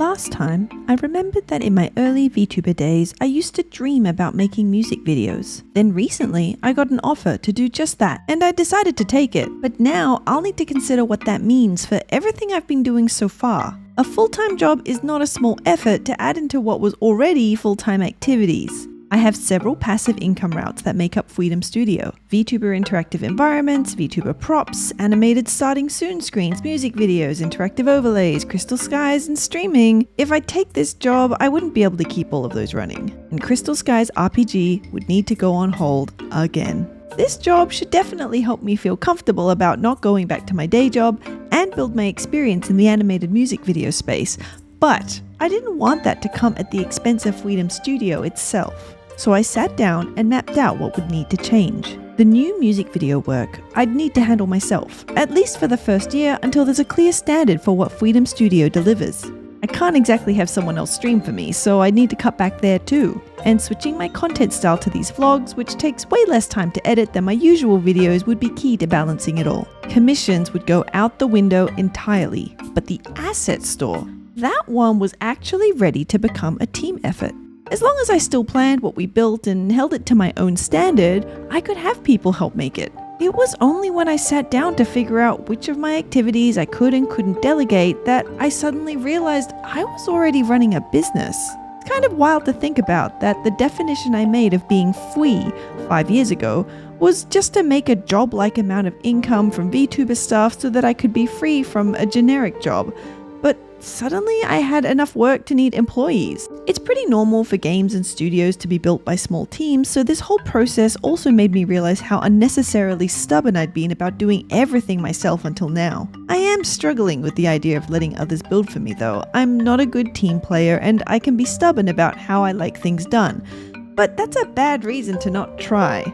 Last time, I remembered that in my early VTuber days, I used to dream about making music videos. Then recently, I got an offer to do just that, and I decided to take it. But now, I'll need to consider what that means for everything I've been doing so far. A full-time job is not a small effort to add into what was already full-time activities. I have several passive income routes that make up Phweedom Studio. VTuber interactive environments, VTuber props, animated starting soon screens, music videos, interactive overlays, crystal skies, and streaming. If I take this job, I wouldn't be able to keep all of those running. And Crystal Skies RPG would need to go on hold again. This job should definitely help me feel comfortable about not going back to my day job and build my experience in the animated music video space. But I didn't want that to come at the expense of Phweedom Studio itself. So I sat down and mapped out what would need to change. The new music video work I'd need to handle myself, at least for the first year until there's a clear standard for what Phweedom Studio delivers. I can't exactly have someone else stream for me, so I need to cut back there too. And switching my content style to these vlogs, which takes way less time to edit than my usual videos, would be key to balancing it all. Commissions would go out the window entirely, but the asset store, that one was actually ready to become a team effort. As long as I still planned what we built and held it to my own standard, I could have people help make it. It was only when I sat down to figure out which of my activities I could and couldn't delegate that I suddenly realized I was already running a business. It's kind of wild to think about that the definition I made of being Phwee 5 years ago was just to make a job-like amount of income from VTuber stuff so that I could be free from a generic job. But suddenly I had enough work to need employees. It's pretty normal for games and studios to be built by small teams, so this whole process also made me realize how unnecessarily stubborn I'd been about doing everything myself until now. I am struggling with the idea of letting others build for me though. I'm not a good team player and I can be stubborn about how I like things done. But that's a bad reason to not try.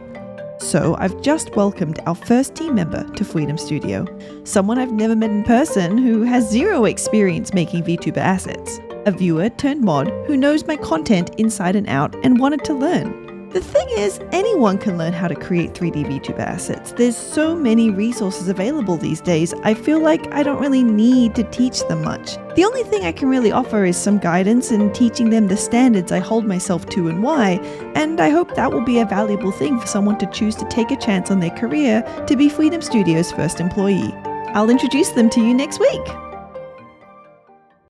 So I've just welcomed our first team member to Phweedom Studio, someone I've never met in person who has zero experience making VTuber assets, a viewer turned mod who knows my content inside and out and wanted to learn. The thing is, anyone can learn how to create 3D VTuber assets. There's so many resources available these days, I feel like I don't really need to teach them much. The only thing I can really offer is some guidance in teaching them the standards I hold myself to and why, and I hope that will be a valuable thing for someone to choose to take a chance on their career to be Phweedom Studio's first employee. I'll introduce them to you next week.